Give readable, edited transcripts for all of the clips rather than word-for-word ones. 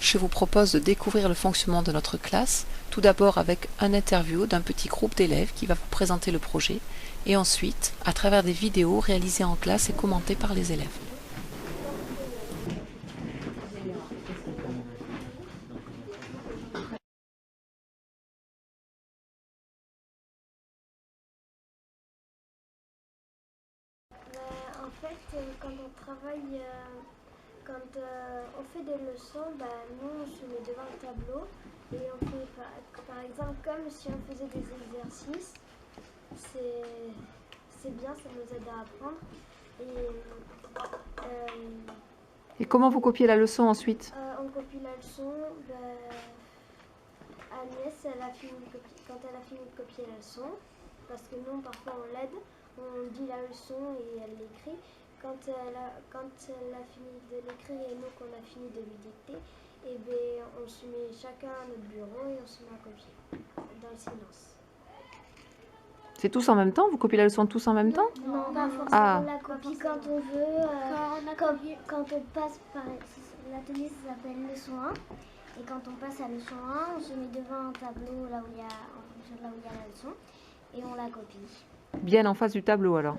je vous propose de découvrir le fonctionnement de notre classe, tout d'abord avec un interview d'un petit groupe d'élèves qui va vous présenter le projet, et ensuite à travers des vidéos réalisées en classe et commentées par les élèves. En fait, quand on travaille, quand on fait des leçons, nous on se met devant le tableau et on fait par exemple comme si on faisait des exercices. C'est bien, ça nous aide à apprendre. Et comment vous copiez la leçon ensuite? On copie la leçon. Agnès, quand elle a fini de copier la leçon, parce que nous parfois on l'aide, on dit la leçon et elle l'écrit. Quand elle a fini de l'écrire et nous qu'on a fini de lui dicter, on se met chacun à notre bureau et on se met à copier dans le silence. C'est tous en même temps? Vous copiez la leçon tous en même temps? Non, pas forcément. Ah. On la copie quand on veut. Quand on passe par l'atelier, ça s'appelle leçon 1. Et quand on passe à leçon 1, on se met devant un tableau là où il y a la leçon et on la copie. Bien en face du tableau alors.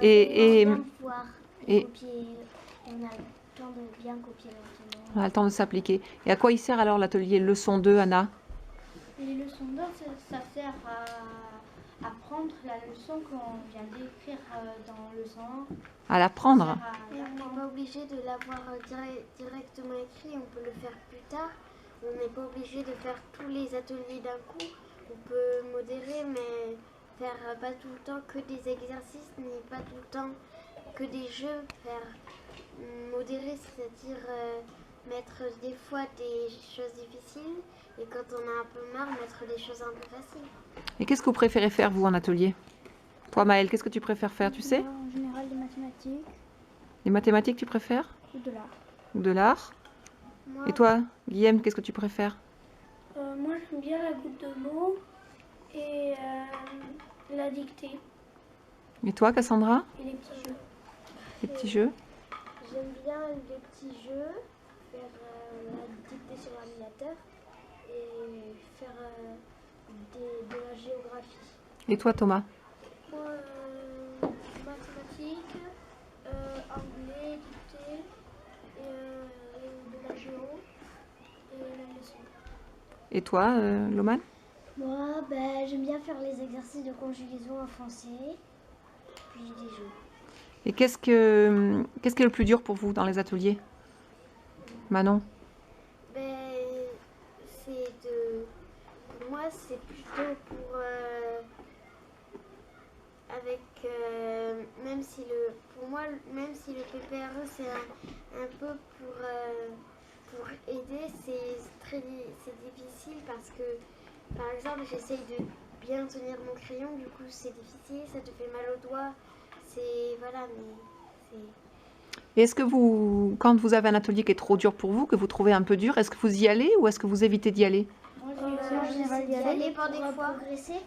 Et on vient pouvoir copier. On a le temps de bien copier la leçon. On a le temps de s'appliquer. Et à quoi il sert alors l'atelier leçon 2, Anna? Les leçons 2, ça sert à apprendre la leçon qu'on vient d'écrire dans leçon 1. À l'apprendre? On n'est pas obligé de l'avoir directement écrit, on peut le faire plus tard. On n'est pas obligé de faire tous les ateliers d'un coup. On peut modérer, mais faire pas tout le temps que des exercices, ni pas tout le temps que des jeux. Faire modérer, c'est-à-dire mettre des fois des choses difficiles et quand on a un peu marre, mettre des choses un peu faciles. Et qu'est-ce que vous préférez faire vous en atelier? Toi Maëlle, qu'est-ce que tu préfères faire, tu sais? En général, des mathématiques. Les mathématiques tu préfères? Ou de l'art. Ou de l'art? Et toi, Guillaume, qu'est-ce que tu préfères? Moi, j'aime bien la goutte de mots et la dictée. Et toi, Cassandra? Et les petits jeux. Les petits jeux? J'aime bien les petits jeux, faire la dictée sur l'ordinateur et faire de la géographie. Et toi, Thomas? Moi, mathématiques, anglais, dictée, de la géo et la leçon. Et toi, Loman? Moi, j'aime bien faire les exercices de conjugaison en français, puis des jeux. Et qu'est-ce qui est le plus dur pour vous dans les ateliers? Manon? Pour moi, c'est plutôt pour même si le PPRE c'est un peu pour aider, c'est difficile parce que par exemple j'essaye de bien tenir mon crayon, du coup c'est difficile, ça te fait mal aux doigts, Et est-ce que vous, quand vous avez un atelier qui est trop dur pour vous, que vous trouvez un peu dur, est-ce que vous y allez ou est-ce que vous évitez d'y aller? J'essaie d'y aller pour progresser.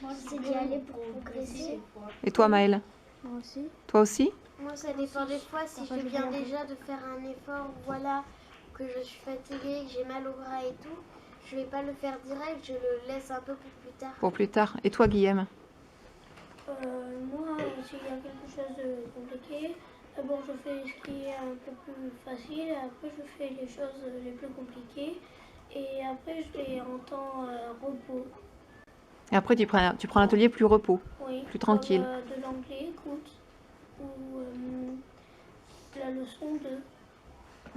J'essaie d'y aller pour progresser. Et toi, Maëlle? Moi aussi. Toi aussi? Moi, ça dépend des fois. Si je viens déjà de faire un effort, que je suis fatiguée, que j'ai mal au bras et tout, je vais pas le faire direct, je le laisse un peu pour plus tard. Pour plus tard. Et toi, Guillaume? Moi, s'il y a quelque chose de compliqué, d'abord je fais ce qui est un peu plus facile, après je fais les choses les plus compliquées, et après je vais en temps repos. Et après, tu prends l'atelier plus repos, Oui, plus tranquille. Comme, de l'anglais, écoute, ou la leçon 2.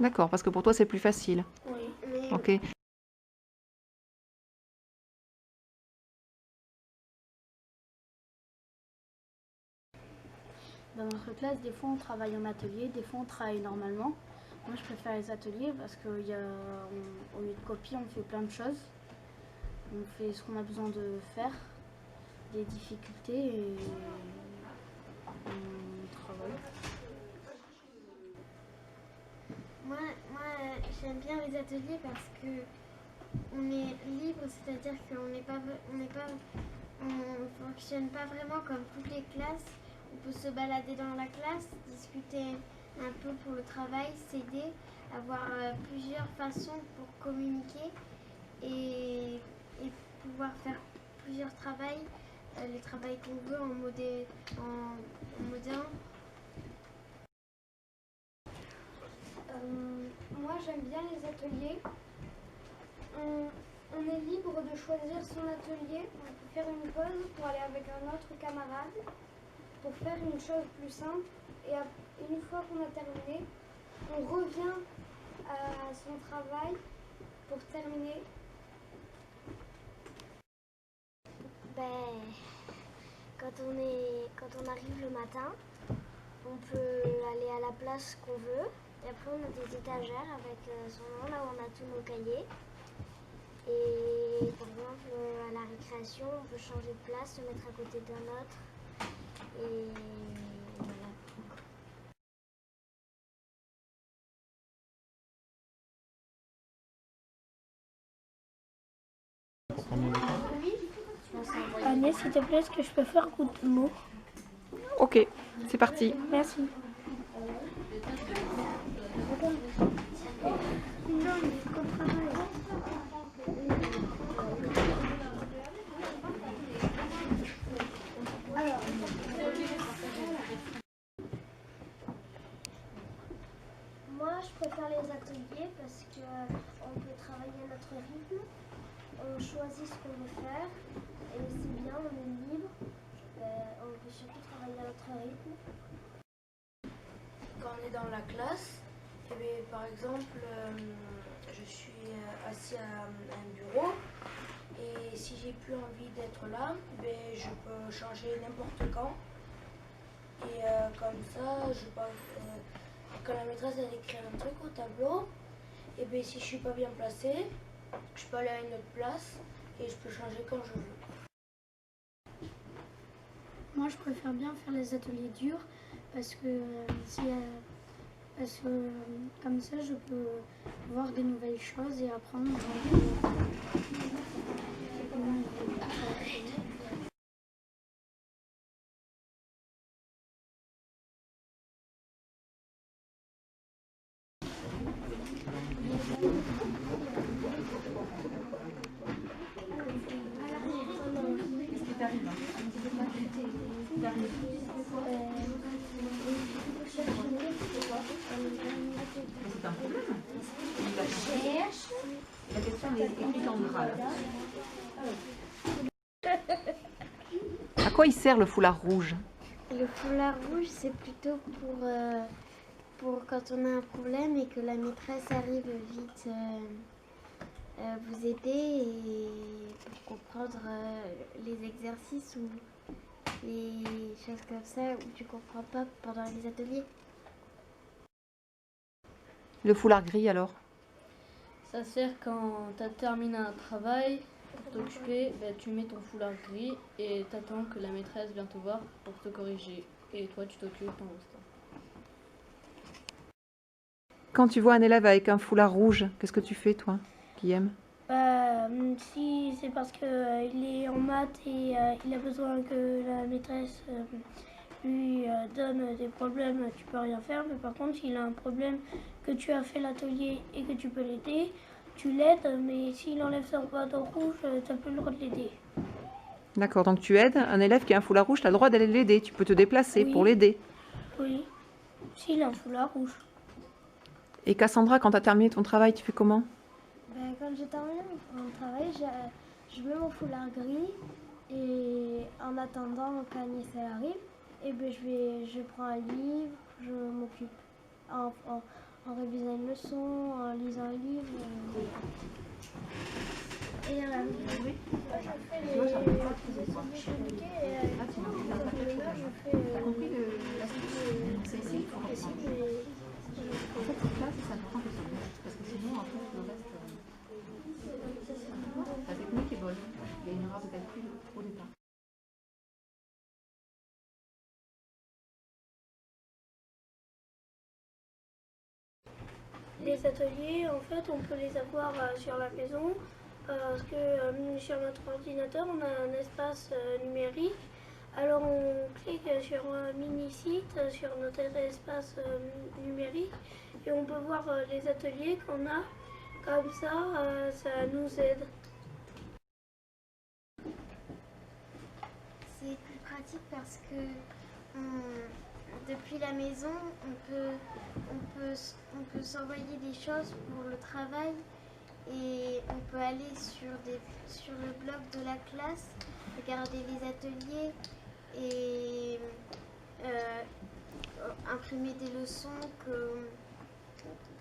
D'accord, parce que pour toi, c'est plus facile. Oui. Ok. Dans notre classe, des fois on travaille en atelier, des fois on travaille normalement. Moi je préfère les ateliers parce qu'au lieu de copier, on fait plein de choses. On fait ce qu'on a besoin de faire, des difficultés et on travaille. Moi j'aime bien les ateliers parce que on est libre, c'est-à-dire on fonctionne pas vraiment comme toutes les classes. On peut se balader dans la classe, discuter un peu pour le travail, s'aider, avoir plusieurs façons pour communiquer et pouvoir faire plusieurs travails, les travails qu'on veut en moderne. Moi j'aime bien les ateliers. On est libre de choisir son atelier. On peut faire une pause pour aller avec un autre camarade pour faire une chose plus simple. Et une fois qu'on a terminé, on revient à son travail pour terminer. Quand on arrive le matin, on peut aller à la place qu'on veut. Et après, on a des étagères avec son nom, là où on a tous nos cahiers. Et par exemple, à la récréation, on peut changer de place, se mettre à côté d'un autre. Et voilà. Agnès, s'il te plaît, est-ce que je peux faire coup de mots? Ok, c'est parti. Merci. Moi, je préfère les ateliers parce qu'on peut travailler à notre rythme. On choisit ce qu'on veut faire et c'est bien, on est libre. On peut surtout travailler à notre rythme. Quand on est dans la classe, par exemple, je suis assis à un bureau et si j'ai plus envie d'être là, je peux changer n'importe quand. Et comme ça, quand la maîtresse elle écrit un truc au tableau, et si je suis pas bien placée, je peux aller à une autre place et je peux changer quand je veux. Moi, je préfère bien faire les ateliers durs parce que comme ça, je peux voir des nouvelles choses et apprendre. C'est un problème. La question est écrite en gras. À quoi il sert le foulard rouge? Le foulard rouge, c'est plutôt pour quand on a un problème et que la maîtresse arrive vite vous aider et pour comprendre les exercices ou les choses comme ça où tu comprends pas pendant les ateliers. Le foulard gris alors? Ça sert quand tu as terminé un travail, pour t'occuper, tu mets ton foulard gris et tu attends que la maîtresse vienne te voir pour te corriger. Et toi, tu t'occupes pendant ce temps. Quand tu vois un élève avec un foulard rouge, qu'est-ce que tu fais toi, Guillaume? Si c'est parce qu'il est en maths et il a besoin que la maîtresse lui donne des problèmes, tu peux rien faire. Mais par contre, s'il a un problème que tu as fait l'atelier et que tu peux l'aider, tu l'aides. Mais s'il enlève son bandeau rouge, tu n'as plus le droit de l'aider. D'accord, donc tu aides un élève qui a un foulard rouge, tu as le droit d'aller l'aider, tu peux te déplacer Oui. pour l'aider. Oui, s'il a un foulard rouge. Et Cassandra, quand tu as terminé ton travail, tu fais comment? Quand j'ai terminé mon travail, je mets mon foulard gris et en attendant qu'Agnès arrive, je prends un livre, je m'occupe en révisant une leçon, en lisant un livre. Et je fais les compliqués et je fais La technique est bonne, il y a une erreur de calcul au départ. Les ateliers, en fait, on peut les avoir sur la maison parce que sur notre ordinateur, on a un espace numérique. Alors on clique sur un mini-site sur notre espace numérique et on peut voir les ateliers qu'on a. Comme ça, ça nous aide. C'est plus pratique parce que depuis la maison, on peut s'envoyer des choses pour le travail et on peut aller sur le blog de la classe, regarder les ateliers et imprimer des leçons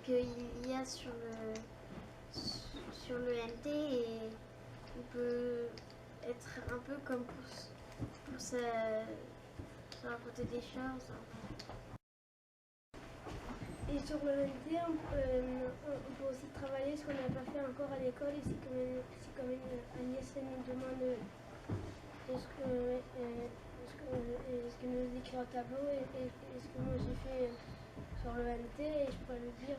qu'il y a sur le NT et on peut être un peu comme pour se raconter des choses. Et sur le NT, on peut aussi travailler ce qu'on n'a pas fait encore à l'école. Et si quand même Agnès nous demande est-ce que nous écrit un tableau et ce que moi j'ai fait sur le NT, et je pourrais le dire.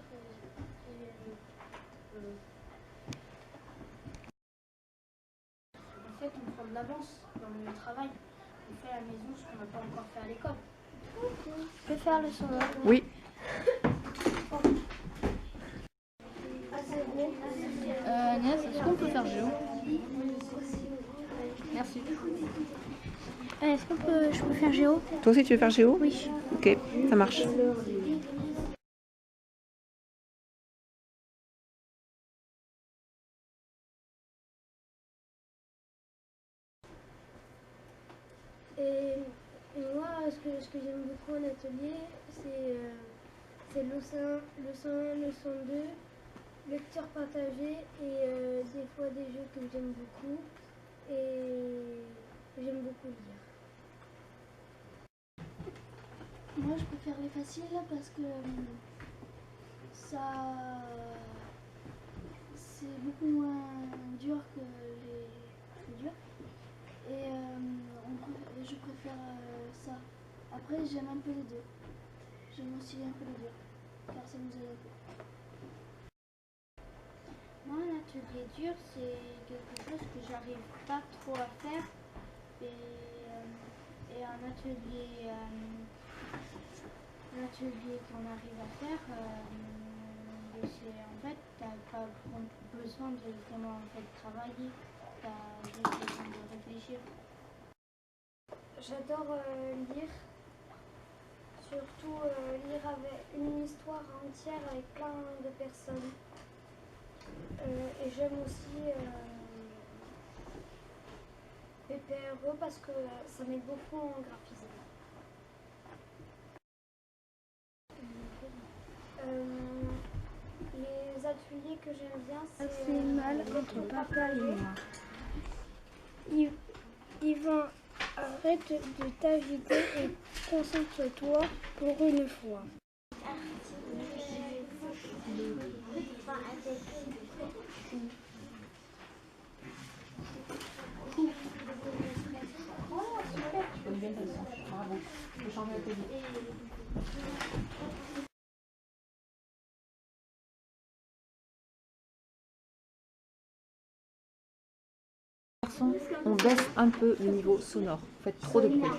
En fait, on prend de l'avance dans le travail. On fait à la maison ce qu'on n'a pas encore fait à l'école. Je peux faire le son. Oui. Agnès, est-ce qu'on peut faire géo? Merci. Est-ce que je peux faire géo? Toi aussi, tu veux faire géo? Oui. Ok, ça marche. Et moi, ce que j'aime beaucoup en atelier, c'est leçon 1, leçon 2, lecture partagée et des fois des jeux que j'aime beaucoup et j'aime beaucoup lire. Moi, je préfère les faciles parce que c'est beaucoup moins dur que les durs. Et je préfère ça. Après, j'aime un peu les deux. J'aime aussi un peu les deux, car ça nous aide un peu. Moi, un atelier dur, c'est quelque chose que j'arrive pas trop à faire. Et un atelier qu'on arrive à faire, c'est en fait, t'as pas besoin de vraiment travailler, t'as juste besoin de réfléchir. J'adore lire, surtout lire avec une histoire entière avec plein de personnes. Et j'aime aussi PPRE parce que ça m'aide beaucoup en graphisme. Les ateliers que j'aime bien, c'est mal entre papa et moi. Yvan, arrête de t'agiter et concentre-toi pour une fois. On baisse un peu le niveau sonore. Vous faites trop de bruit.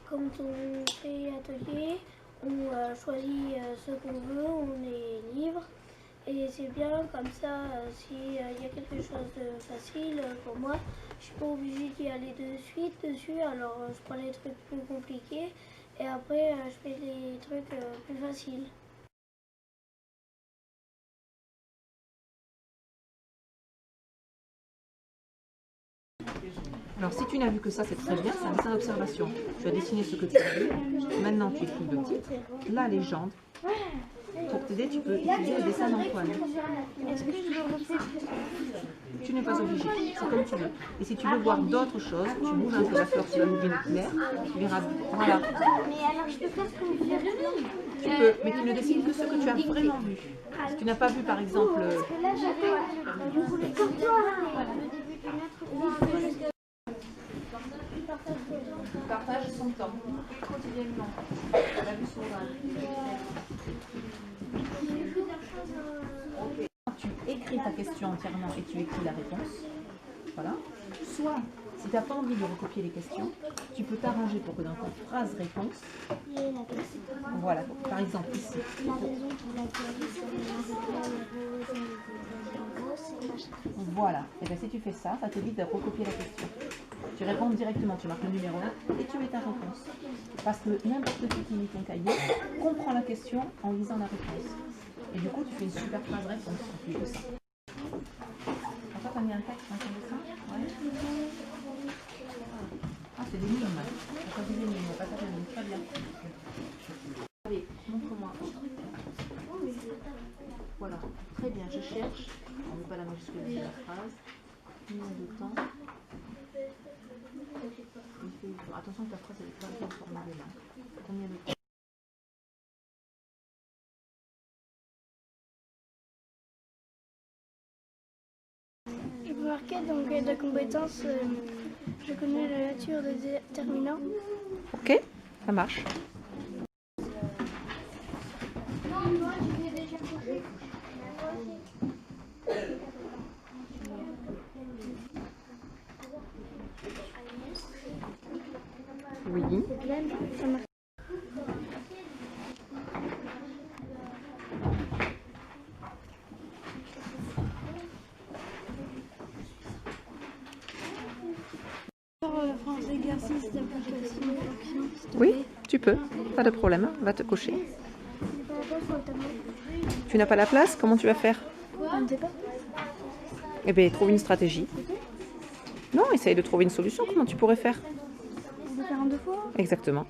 Quand on fait atelier, on choisit ce qu'on veut, on est libre. Et c'est bien comme ça, s'il y a quelque chose de facile pour moi, je suis pas obligée d'y aller de suite dessus, alors je prends les trucs plus compliqués et après je fais les trucs plus faciles. Alors, si tu n'as vu que ça, c'est très bien, c'est un dessin d'observation. Tu as dessiné ce que tu as vu. Maintenant, tu écris le titre, la légende. Pour t'aider, tu peux utiliser le dessin d'Antoine. Tu n'es pas obligé, c'est comme tu veux. Et si tu veux voir d'autres choses, tu bouges un peu la fleur, tu vas bouger une claire, tu verras. Voilà. Mais alors, je peux faire ce qu'on fait. Tu peux, mais tu ne dessines que ce que tu as vraiment vu. Si tu n'as pas vu, par exemple. Parce que là, je voulais comme toi, le début d'une autre. Il partage son temps quotidiennement. La vue sur tu écris ta question entièrement et tu écris la réponse. Voilà. soit, si tu n'as pas envie de recopier les questions, tu peux t'arranger pour que dans ta phrase-réponse, voilà, par exemple ici. La raison pour laquelle Voilà, et bien si tu fais ça, ça t'évite de recopier la question. Tu réponds directement, tu marques le numéro et tu mets ta réponse. Parce que n'importe qui lit ton cahier comprend la question en lisant la réponse. Et du coup, tu fais une super phrase-réponse en plus de ça. Attends, t'as mis un texte en de ça? Ouais. Ah, c'est des lignes. Attends, des lignes, pas ça, des lignes. Très bien. Allez, montre-moi. Voilà, très bien, je cherche. On ne met pas la majuscule de la phrase. Combien de temps? Attention que ta phrase elle est pas bien formulée là. Combien de temps? Je peux marquer donc de compétences, je connais la nature des déterminants. Ok, ça marche. Oui. Ça marche. Exercice d'application. Oui, tu peux, pas de problème, va te cocher. Tu n'as pas la place, comment tu vas faire? Je ne sais pas. Eh bien, trouve une stratégie. Non, essaye de trouver une solution, comment tu pourrais faire? On peut faire en 2 fois. Exactement.